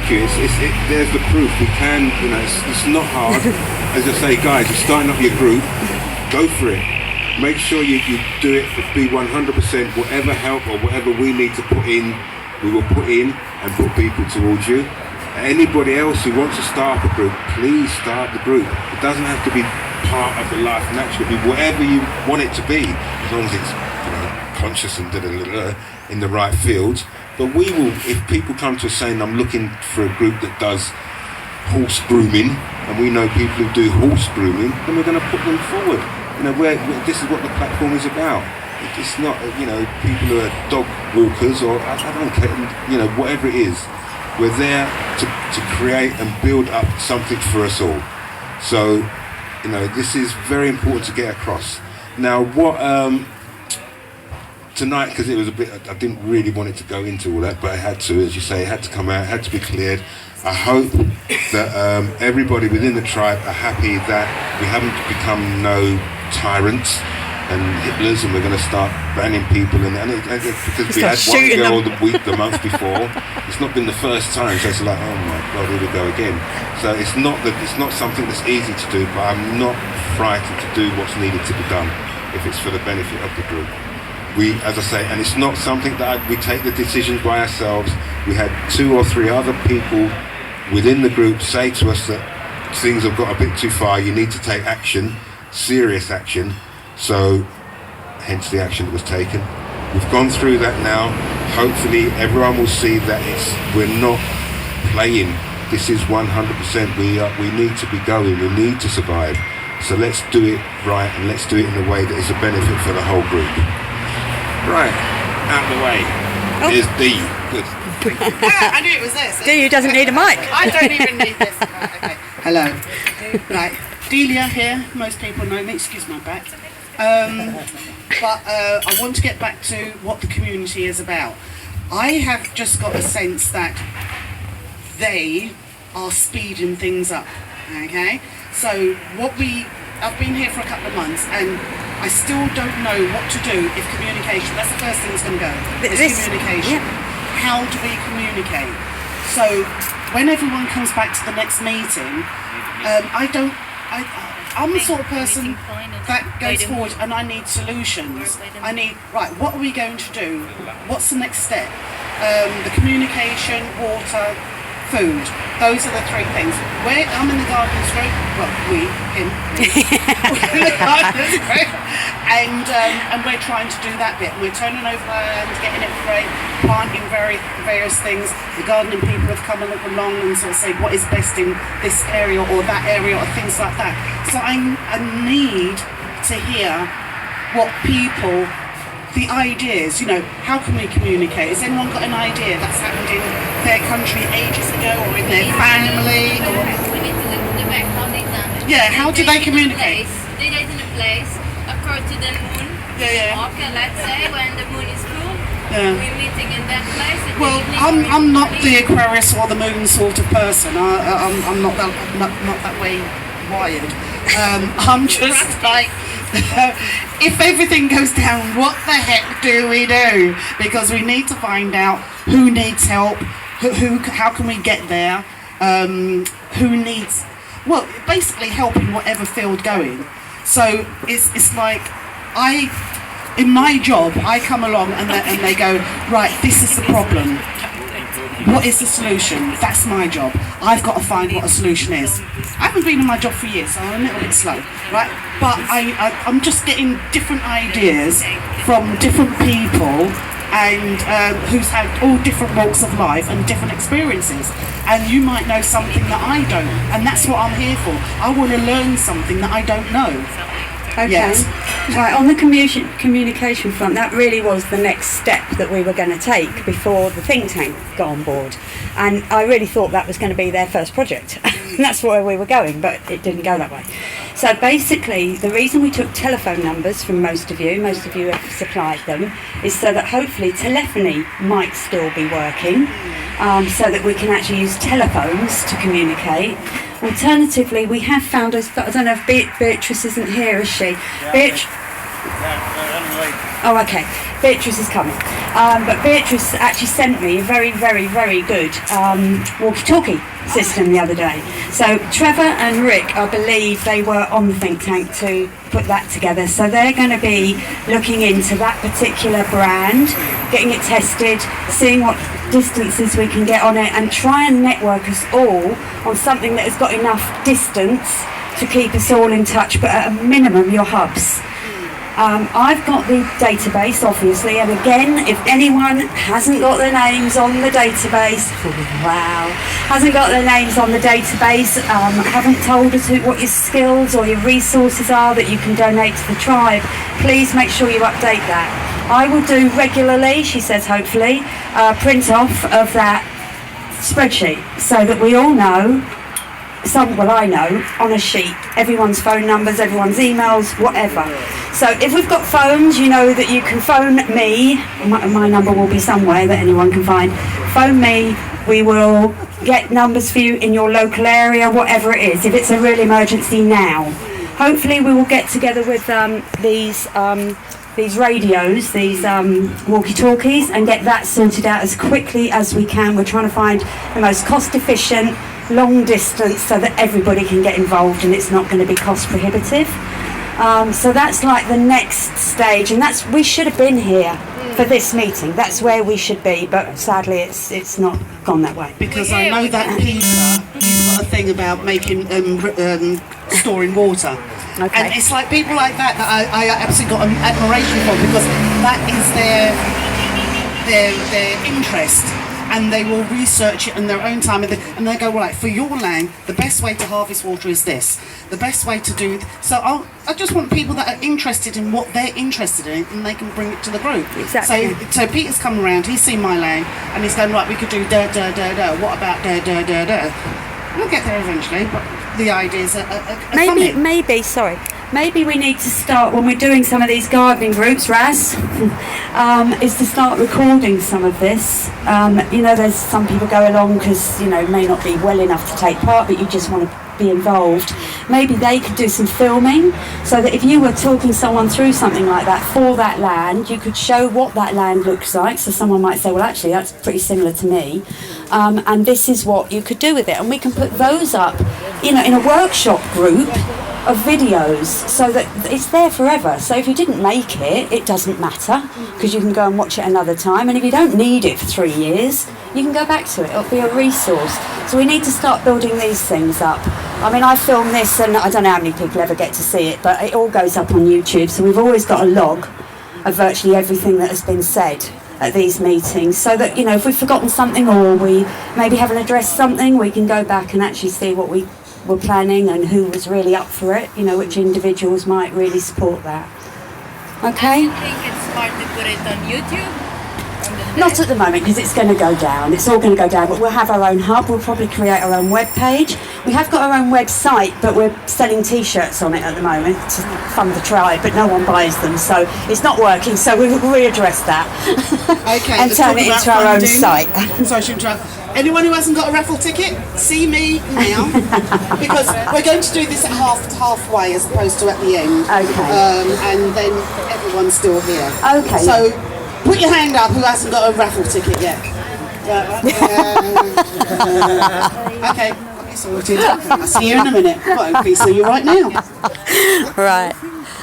thank you. There's the proof. We can, it's not hard. As I say, guys, you're starting up your group, go for it. Make sure you do it, be 100%, whatever help or whatever we need to put in, we will put in and put people towards you. Anybody else who wants to start up a group, please start the group. It doesn't have to be part of the Life Natural, be whatever you want it to be, as long as it's conscious and in the right fields. But we will, if people come to us saying, I'm looking for a group that does horse grooming, and we know people who do horse grooming, then we're going to put them forward. This is what the platform is about. It's not, people who are dog walkers or I don't care, whatever it is. We're there to create and build up something for us all. So, this is very important to get across. Now, what tonight, because it was a bit, I didn't really want it to go into all that, but I had to, as you say, it had to come out, it had to be cleared. I hope that everybody within the tribe are happy that we haven't become no tyrants and Hitlers, and we're going to start banning people, and because we had one girl the month before, it's not been the first time, so it's like, oh my God, here we go again. So it's not something that's easy to do, but I'm not frightened to do what's needed to be done if it's for the benefit of the group. We, as I say, and it's not something that we take the decisions by ourselves. We had 2 or 3 other people within the group say to us that things have got a bit too far, you need to take action, serious action. So, hence the action that was taken. We've gone through that now. Hopefully everyone will see that we're not playing. This is 100%. We need to be going. We need to survive. So let's do it right, and let's do it in a way that is a benefit for the whole group. Right, out of the way. Oh. There's D. Good. I knew it was this. D, who doesn't need a mic. I don't even need this. Okay. Hello. Right. Delia here. Most people know me. Excuse my back. But I want to get back to what the community is about. I have just got a sense that they are speeding things up. Okay. So I've been here for a couple of months, and I still don't know what to do if communication. That's the first thing that's going to go. Is communication. Yeah. How do we communicate? So when everyone comes back to the next meeting, I'm the sort of person that goes forward, and I need solutions. I need, what are we going to do? What's the next step? The communication, water, food. Those are the 3 things. I'm in the Gardeners group. Well, him. We're in the Gardeners group. And we're trying to do that bit. We're turning over land, getting it great, planting various things. The gardening people have come along and sort of say what is best in this area or that area or things like that. So I need to hear what people, the ideas, how can we communicate? Has anyone got an idea that's happened in their country ages ago or in their family? We need to look back how they done it. Yeah, how do they communicate? They did in a place, according to the moon. Yeah. Okay, let's say when the moon is full, Yeah. we're meeting in that place. Well, I'm not the Aquarius or the moon sort of person. I'm not that way wired. I'm just like, if everything goes down, what the heck do we do? Because we need to find out who needs help, how can we get there, who needs, well, basically helping whatever field going. So it's like, in my job, I come along and they go, right, this is the problem. What is the solution? That's my job. I've got to find what a solution is. I haven't been in my job for years, so I'm a little bit slow, right? But I'm just getting different ideas from different people and who's had all different walks of life and different experiences. And you might know something that I don't, and that's what I'm here for. I want to learn something that I don't know. Okay. Yes. Right, on the communication front, that really was the next step that we were going to take before the think tank got on board. And I really thought that was going to be their first project. That's where we were going, but it didn't go that way. So basically, the reason we took telephone numbers from most of you have supplied them, is so that hopefully telephony might still be working, so that we can actually use telephones to communicate. Alternatively, we have found, I don't know if Beatrice isn't here, is she? Beatrice? Oh, okay. Beatrice is coming. But Beatrice actually sent me a very, very, very good walkie-talkie system the other day. So Trevor and Rick, I believe they were on the think tank to put that together. So they're going to be looking into that particular brand, getting it tested, seeing what distances we can get on it, and try and network us all on something that has got enough distance to keep us all in touch, but at a minimum your hubs. I've got the database, obviously, and again, if anyone hasn't got their names on the database, hasn't got their names on the database, haven't told us what your skills or your resources are that you can donate to the tribe, please make sure you update that. I will do regularly, she says, hopefully, print off of that spreadsheet so that we all know. I know on a sheet, everyone's phone numbers, everyone's emails, whatever. So if we've got phones, you know that you can phone me. My number will be somewhere that anyone can find. Phone me. We will get numbers for you in your local area, whatever it is. If it's a real emergency now, hopefully we will get together with these radios, these walkie-talkies, and get that sorted out as quickly as we can. We're trying to find the most cost-efficient, long distance so that everybody can get involved and it's not going to be cost prohibitive. So that's like the next stage, and we should have been here for this meeting. That's where we should be, but sadly it's not gone that way. Because I know that Peter, he's got a thing about making storing water. Okay. And it's like people like that I absolutely got admiration for, because that is their interest. And they will research it in their own time, and they go, right, for your land, the best way to harvest water is this. The best way to do it. So I just want people that are interested in what they're interested in, and they can bring it to the group. Exactly. So Peter's come around, he's seen my land, and he's going, right, we could do da da da da. What about da da da da? We'll get there eventually, but the ideas are Maybe we need to start, when we're doing some of these gardening groups, Raz, is to start recording some of this. There's some people go along because, may not be well enough to take part, but you just want to be involved. Maybe they could do some filming, so that if you were talking someone through something like that for that land, you could show what that land looks like. So someone might say, well, actually, that's pretty similar to me. And this is what you could do with it. And we can put those up, in a workshop group of videos, so that it's there forever. So if you didn't make it, it doesn't matter, because you can go and watch it another time. And if you don't need it for 3 years, you can go back to it. It'll be a resource. So we need to start building these things up. I mean, I film this, and I don't know how many people ever get to see it, but it all goes up on YouTube. So we've always got a log of virtually everything that has been said at these meetings, so that, if we've forgotten something, or we maybe haven't addressed something, we can go back and actually see what we were planning and who was really up for it, which individuals might really support that. Okay? I think it's smart to put it on YouTube. Not at the moment, because it's going to go down. It's all going to go down, but we'll have our own hub. We'll probably create our own web page. We have got our own website, but we're selling T-shirts on it at the moment to fund the tribe, but no one buys them, so it's not working. So we'll readdress that Okay, and turn it into our own site. Sorry to interrupt. Anyone who hasn't got a raffle ticket, see me now, because we're going to do this at halfway as opposed to at the end. Okay. And then everyone's still here. Okay. So put your hand up who hasn't got a raffle ticket yet. Okay, sorted. I'll see you in a minute. Well, hopefully see you right now. Right.